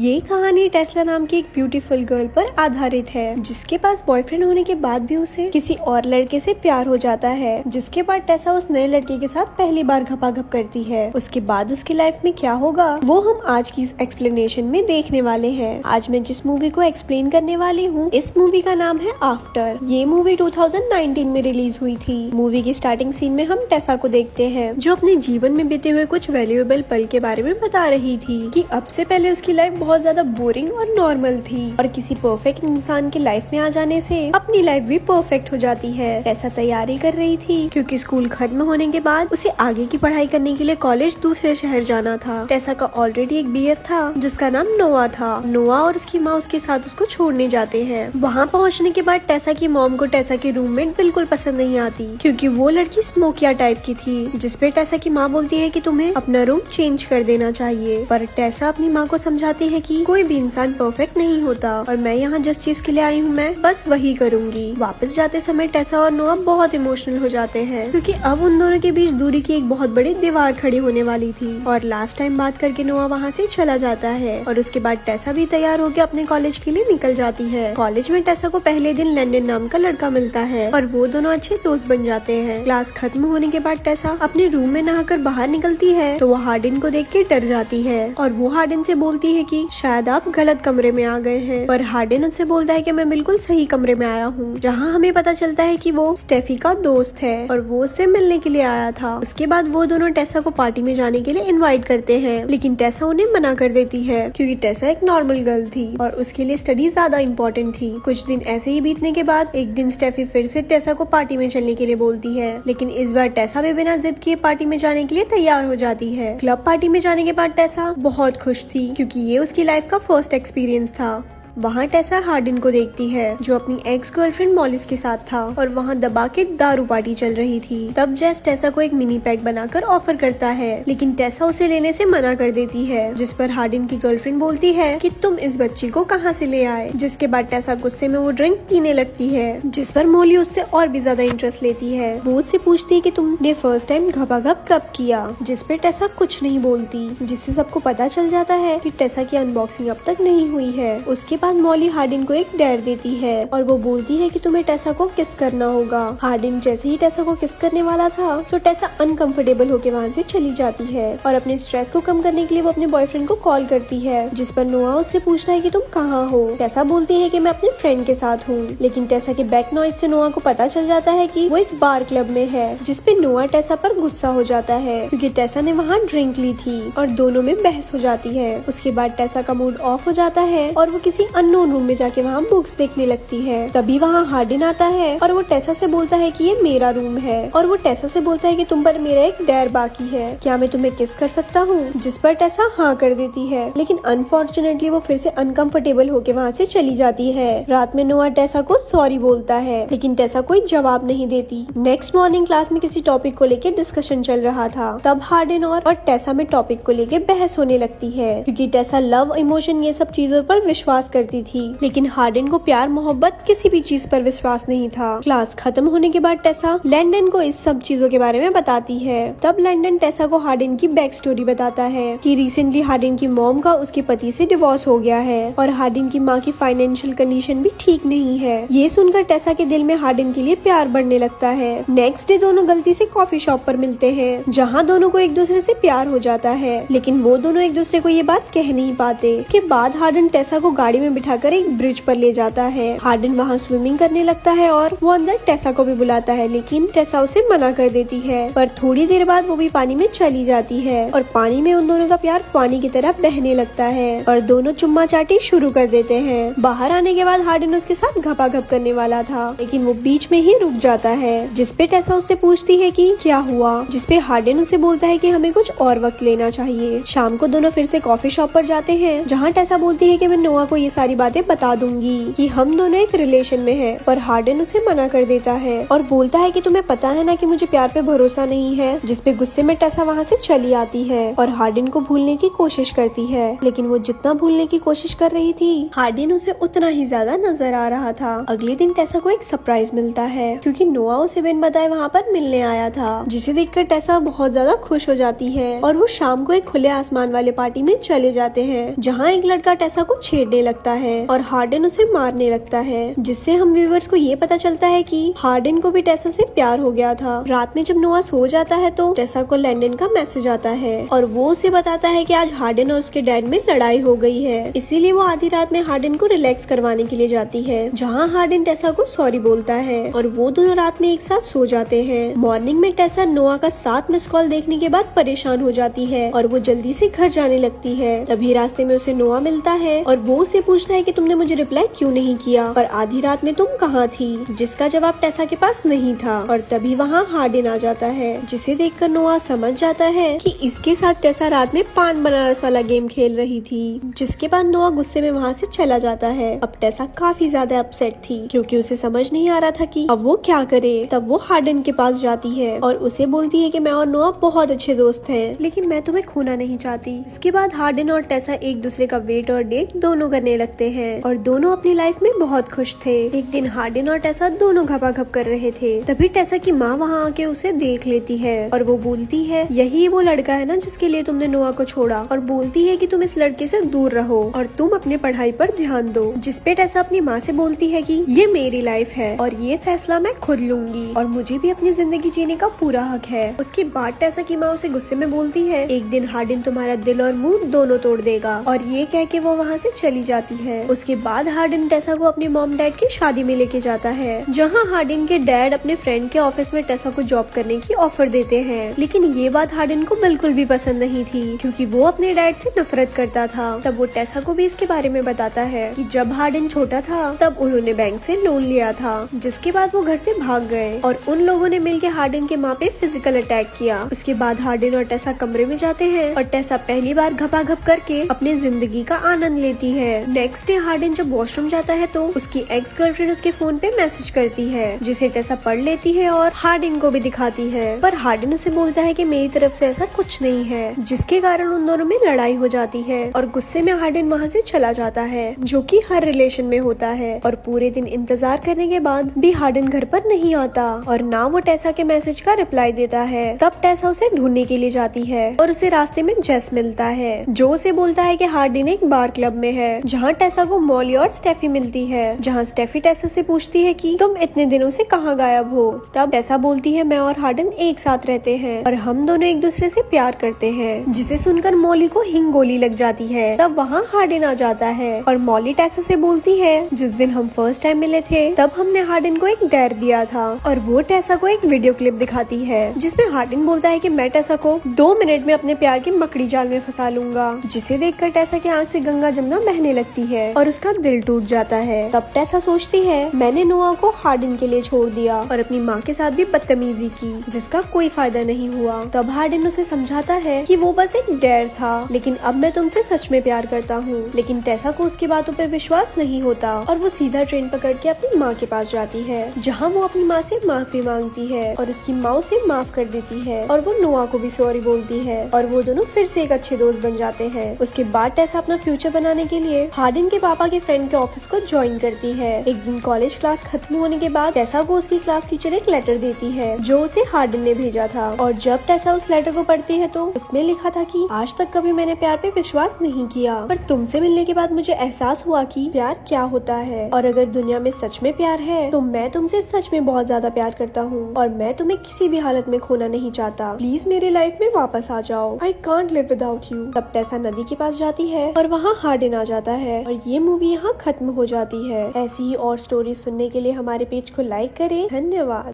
ये कहानी टेस्ला नाम की एक ब्यूटीफुल गर्ल पर आधारित है जिसके पास बॉयफ्रेंड होने के बाद भी उसे किसी और लड़के से प्यार हो जाता है। जिसके बाद टेस्ला उस नए लड़के के साथ पहली बार घपाघप करती है। उसके बाद उसकी लाइफ में क्या होगा वो हम आज की इस एक्सप्लेनेशन में देखने वाले हैं। आज मैं जिस मूवी को एक्सप्लेन करने वाली हूँ इस मूवी का नाम है आफ्टर। ये मूवी 2019 में रिलीज हुई थी। मूवी की स्टार्टिंग सीन में हम टेस्ला को देखते हैं जो अपने जीवन में बीते हुए कुछ वैल्यूएबल पल के बारे में बता रही थी कि अब से पहले उसकी लाइफ बहुत ज्यादा बोरिंग और नॉर्मल थी और किसी परफेक्ट इंसान की लाइफ में आ जाने से अपनी लाइफ भी परफेक्ट हो जाती है। ऐसा तैयारी कर रही थी क्योंकि स्कूल खत्म होने के बाद उसे आगे की पढ़ाई करने के लिए कॉलेज दूसरे शहर जाना था। टेस्ला का ऑलरेडी एक बीएफ था जिसका नाम नोआ था। नोआ और उसकी माँ उसके साथ उसको छोड़ने जाते हैं। वहाँ पहुँचने के बाद टेस्ला की मॉम को टेस्ला की रूममेट बिल्कुल पसंद नहीं आती क्योंकि वो लड़की स्मोकिया टाइप की थी। जिसपे टेस्ला की माँ बोलती है कि तुम्हें अपना रूम चेंज कर देना चाहिए। पर टेस्ला अपनी माँ को समझाती है कि कोई भी इंसान परफेक्ट नहीं होता और मैं यहाँ जिस चीज के लिए आई हूँ मैं बस वही करूँगी। वापस जाते समय टेस्ला और नोआ बहुत इमोशनल हो जाते हैं क्योंकि अब उन दोनों के बीच दूरी की एक बहुत बड़ी दीवार खड़ी होने वाली थी। और लास्ट टाइम बात करके नोआ वहाँ से चला जाता है और उसके बाद टेस्ला भी तैयार होकर अपने कॉलेज के लिए निकल जाती है। कॉलेज में टेस्ला को पहले दिन लैंडन नाम का लड़का मिलता है और वो दोनों अच्छे दोस्त बन जाते हैं। क्लास खत्म होने के बाद टेस्ला अपने रूम में नहाकर बाहर निकलती है तो वो हार्डिन को देख के डर जाती है और वो हार्डिन से बोलती है कि शायद आप गलत कमरे में आ गए हैं। पर हार्डिन उससे बोलता है कि मैं बिल्कुल सही कमरे में आया हूँ। जहाँ हमें पता चलता है कि वो स्टेफी का दोस्त है और वो उससे मिलने के लिए आया था। उसके बाद वो दोनों टेस्ला को पार्टी में जाने के लिए इनवाइट करते हैं लेकिन टेस्ला उन्हें मना कर देती है क्योंकि टेस्ला एक नॉर्मल गर्ल थी और उसके लिए स्टडी ज्यादा इम्पोर्टेंट थी। कुछ दिन ऐसे ही बीतने के बाद एक दिन स्टेफी फिर से टेस्ला को पार्टी में चलने के लिए बोलती है लेकिन इस बार टेस्ला भी बिना जिद किए पार्टी में जाने के लिए तैयार हो जाती है। क्लब पार्टी में जाने के बाद टेस्ला बहुत खुश थी क्योंकि ये उसकी लाइफ का फर्स्ट एक्सपीरियंस था। वहाँ टेस्ला हार्डिन को देखती है जो अपनी एक्स गर्लफ्रेंड मॉलिस के साथ था और वहाँ दबा के दारू पार्टी चल रही थी। तब जेस टेस्ला को एक मिनी पैक बनाकर ऑफर करता है लेकिन टेस्ला उसे लेने से मना कर देती है। जिस पर हार्डिन की गर्लफ्रेंड बोलती है कि तुम इस बच्ची को कहाँ से ले आए। जिसके बाद टेस्ला गुस्से में वो ड्रिंक पीने लगती है जिस पर मोली उससे और भी ज्यादा इंटरेस्ट लेती है। वो उससे पूछती है कि तुमने फर्स्ट टाइम घपाघप कब किया। जिस पे टेस्ला कुछ नहीं बोलती जिससे सबको पता चल जाता है कि टेस्ला की अनबॉक्सिंग अब तक नहीं हुई है। उसके बाद मॉली हार्डिन को एक डेयर देती है और वो बोलती है कि तुम्हें टेस्ला को किस करना होगा। हार्डिन जैसे ही टेस्ला को किस करने वाला था तो टेस्ला अनकंफर्टेबल होकर वहाँ से चली जाती है और अपने स्ट्रेस को कम करने के लिए वो अपने बॉयफ्रेंड को कॉल करती है। जिस पर नोआ उससे पूछता है कि तुम कहाँ हो। टेस्ला बोलती है कि मैं अपने फ्रेंड के साथ हूँ लेकिन टेस्ला के बैक नॉइज से नोआ को पता चल जाता है कि वो एक बार क्लब में है। जिसपे नोआ टेस्ला पर गुस्सा हो जाता है क्योंकि टेस्ला ने वहाँ ड्रिंक ली थी और दोनों में बहस हो जाती है। उसके बाद टेस्ला का मूड ऑफ हो जाता है और वो किसी अननोन रूम में जाके वहाँ बुक्स देखने लगती है। तभी वहाँ हार्डिन आता है और वो टेस्ला से बोलता है कि ये मेरा रूम है और वो टेस्ला से बोलता है कि तुम पर मेरा एक डेयर बाकी है, क्या मैं तुम्हें किस कर सकता हूँ। जिस पर टेस्ला हाँ कर देती है लेकिन अनफॉर्चुनेटली वो फिर से अनकंफर्टेबल होके वहाँ से चली जाती है। रात में नोआ टेस्ला को सॉरी बोलता है लेकिन टेस्ला कोई जवाब नहीं देती। नेक्स्ट मॉर्निंग क्लास में किसी टॉपिक को लेकर डिस्कशन चल रहा था। तब हार्डिन और टेस्ला में टॉपिक को लेकर बहस होने लगती है क्योंकि टेस्ला लव इमोशन ये सब चीजों पर विश्वास करती थी लेकिन हार्डिन को प्यार मोहब्बत किसी भी चीज पर विश्वास नहीं था। क्लास खत्म होने के बाद टेस्ला लैंडन को इस सब चीजों के बारे में बताती है। तब लैंडन टेस्ला को हार्डिन की बैक स्टोरी बताता है कि रिसेंटली हार्डिन की मॉम का उसके पति से डिवोर्स हो गया है और हार्डिन की माँ की फाइनेंशियल कंडीशन भी ठीक नहीं है। ये सुनकर टेस्ला के दिल में हार्डिन के लिए प्यार बढ़ने लगता है। नेक्स्ट डे दोनों गलती से कॉफी शॉप पर मिलते हैं जहाँ दोनों को एक दूसरे से प्यार हो जाता है लेकिन वो दोनों एक दूसरे को ये बात कह नहीं पाते। इसके बाद हार्डिन टेस्ला को गाड़ी में बिठाकर एक ब्रिज पर ले जाता है। हार्डिन वहाँ स्विमिंग करने लगता है और वो अंदर टेस्ला को भी बुलाता है लेकिन टेस्ला उसे मना कर देती है। पर थोड़ी देर बाद वो भी पानी में चली जाती है और पानी में उन दोनों का प्यार पानी की तरह बहने लगता है और दोनों चुम्मा चाटी शुरू कर देते हैं। बाहर आने के बाद हार्डिन उसके साथ घपाघप करने वाला था लेकिन वो बीच में ही रुक जाता है। जिसपे टेस्ला उससे पूछती है कि क्या हुआ। जिसपे हार्डिन उसे बोलता है कि हमें कुछ और वक्त लेना चाहिए। शाम को दोनों फिर से कॉफी शॉप पर जाते हैं जहाँ टेस्ला बोलती है कि मैं नोआ को ये सारी बातें बता दूंगी कि हम दोनों एक रिलेशन में हैं। पर हार्डन उसे मना कर देता है और बोलता है कि तुम्हें पता है ना कि मुझे प्यार पे भरोसा नहीं है, जिसपे गुस्से में टेसा वहाँ से चली आती है और हार्डन को भूलने की कोशिश करती है। लेकिन वो जितना भूलने की कोशिश कर रही थी, हार्डन उसे उतना ही ज्यादा नजर आ रहा था। अगले दिन टेसा को एक सरप्राइज मिलता है क्योंकि नोआ उसे बिन बताए वहाँ पर मिलने आया था, जिसे देखकर टेसा बहुत ज्यादा खुश हो जाती है और वो शाम को एक खुले आसमान वाले पार्टी में चले जाते हैं, जहाँ एक लड़का टेसा को छेड़ने लगता है और हार्डन उसे मारने लगता है, जिससे हम व्यूअर्स को ये पता चलता है कि हार्डन को भी टेसा से प्यार हो गया था। रात में जब नोआ सो जाता है तो टेसा को लैंडन का मैसेज आता है और वो उसे बताता है कि आज हार्डन और उसके डैड में लड़ाई हो गई है, इसीलिए वो आधी रात में हार्डन को रिलैक्स करवाने के लिए जाती है, जहाँ हार्डन टेसा को सॉरी बोलता है और वो दोनों रात में एक साथ सो जाते हैं। मॉर्निंग में टेसा नोआ का 7 मिस कॉल देखने के बाद परेशान हो जाती है और वो जल्दी से घर जाने लगती है। तभी रास्ते में उसे नोआ मिलता है और वो उसे पूछता है कि तुमने मुझे रिप्लाई क्यों नहीं किया और आधी रात में तुम कहाँ थी, जिसका जवाब टेसा के पास नहीं था। और तभी वहाँ हार्डन आ जाता है, जिसे देखकर नोआ समझ जाता है कि इसके साथ टेसा रात में पान बनारस वाला गेम खेल रही थी, जिसके बाद नोआ गुस्से में वहाँ से चला जाता है। अब टेसा काफी ज्यादा अपसेट थी क्योंकि उसे समझ नहीं आ रहा था कि अब वो क्या करे। तब वो हार्डन के पास जाती है और उसे बोलती है कि मैं और नोआ बहुत अच्छे दोस्त हैं, लेकिन मैं तुम्हें खोना नहीं चाहती। इसके बाद हार्डन और टेसा एक दूसरे का वेट और डेट दोनों करने लगते हैं और दोनों अपनी लाइफ में बहुत खुश थे। एक दिन हार्डन और टेसा दोनों घपाघप कर रहे थे, तभी टेसा की माँ वहाँ आके उसे देख लेती है और वो बोलती है यही वो लड़का है ना जिसके लिए तुमने नोआ को छोड़ा, और बोलती है कि तुम इस लड़के से दूर रहो और तुम अपने पढ़ाई पर ध्यान दो। जिसपे टेसा अपनी माँ से बोलती है कि ये मेरी लाइफ है और ये फैसला मैं खुद लूंगी और मुझे भी अपनी जिंदगी जीने का पूरा हक है। उसके बाद टेसा की माँ उसे गुस्से में बोलती है एक दिन हार्डन तुम्हारा दिल और मुंह दोनों तोड़ देगा, और ये कह के वो वहाँ से चली जाती है। उसके बाद हार्डन टेसा को अपने मॉम डैड की शादी में लेके जाता है, जहाँ हार्डन के डैड अपने फ्रेंड के ऑफिस में टेसा को जॉब करने की ऑफर देते हैं। लेकिन ये बात हार्डन को बिल्कुल भी पसंद नहीं थी क्योंकि वो अपने डैड से नफरत करता था। तब वो टेसा को भी इसके बारे में बताता है कि जब हार्डन छोटा था तब उन्होंने बैंक से लोन लिया था, जिसके बाद वो घर से भाग गए और उन लोगों ने मिलकर हार्डन के माँ पे फिजिकल अटैक किया। उसके बाद हार्डन और टेसा कमरे में जाते हैं और टेसा पहली बार घपाघप करके अपनी जिंदगी का आनंद लेती है। नेक्स्ट डे हार्डन जब वॉशरूम जाता है तो उसकी एक्स गर्लफ्रेंड उसके फोन पे मैसेज करती है, जिसे टेसा पढ़ लेती है और हार्डन को भी दिखाती है। पर हार्डन उसे बोलता है कि मेरी तरफ से ऐसा कुछ नहीं है, जिसके कारण उन दोनों में लड़ाई हो जाती है और गुस्से में हार्डन वहाँ से चला जाता है, जो कि हर रिलेशन में होता है। और पूरे दिन इंतजार करने के बाद भी हार्डन घर पर नहीं आता और ना वो टेसा के मैसेज का रिप्लाई देता है। तब टेसा उसे ढूंढने के लिए जाती है और उसे रास्ते में जेस मिलता है, जो उसे बोलता है कि हार्डन एक बार क्लब में है, जहाँ टेसा को मॉली और स्टेफी मिलती है। जहाँ स्टेफी टेसा से पूछती है कि तुम इतने दिनों से कहाँ गायब हो। तब टेसा बोलती है मैं और हार्डन एक साथ रहते हैं और हम दोनों एक दूसरे से प्यार करते हैं, जिसे सुनकर मॉली को हिंगोली लग जाती है। तब वहाँ हार्डन आ जाता है और मॉली टेसा से बोलती है जिस दिन हम फर्स्ट टाइम मिले थे तब हमने हार्डन को एक डेयर दिया था, और वो टेसा को एक वीडियो क्लिप दिखाती है जिसमें हार्डन बोलता है कि मैं टेसा को 2 मिनट में अपने प्यार के मकड़ी जाल में फंसा लूंगा, जिसे देखकर टेसा की आंख से गंगा जमुना बहने लगती है और उसका दिल टूट जाता है। तब टेसा सोचती है मैंने नोआ को हार्डन के लिए छोड़ दिया और अपनी माँ के साथ भी बदतमीजी की, जिसका कोई फायदा नहीं हुआ। तब हार्डन उसे समझाता है कि वो बस एक डेयर था, लेकिन अब मैं तुमसे सच में प्यार करता हूँ। लेकिन टेसा को उसकी बातों पर विश्वास नहीं होता और वो सीधा ट्रेन पकड़ के अपनी माँ के पास जाती है, जहाँ वो अपनी माँ से माफी मांगती है और उसकी माँ उसे माफ कर देती है और वो नोआ को भी सॉरी बोलती है और वो दोनों फिर से एक अच्छे दोस्त बन जाते हैं। उसके बाद टेसा अपना फ्यूचर बनाने के लिए हार्डन के पापा के फ्रेंड के ऑफिस को ज्वाइन करती है। एक दिन कॉलेज क्लास खत्म होने के बाद टेसा को उसकी क्लास टीचर एक लेटर देती है जो उसे हार्डन ने भेजा था, और जब टेसा उस लेटर को पढ़ती है तो उसमें लिखा था कि आज तक कभी मैंने प्यार पे विश्वास नहीं किया, पर तुमसे मिलने के बाद मुझे एहसास हुआ कि प्यार क्या होता है, और अगर दुनिया में सच में प्यार है तो मैं तुमसे सच में बहुत ज्यादा प्यार करता हूँ और मैं तुम्हें किसी भी हालत में खोना नहीं चाहता। प्लीज मेरे लाइफ में वापस आ जाओ। I can't live without you. तब टेसा नदी के पास जाती है और वहाँ हार्डन आ जाता है और ये मूवी यहाँ खत्म हो जाती है। ऐसी ही और स्टोरी सुनने के लिए हमारे पेज को लाइक करें। धन्यवाद।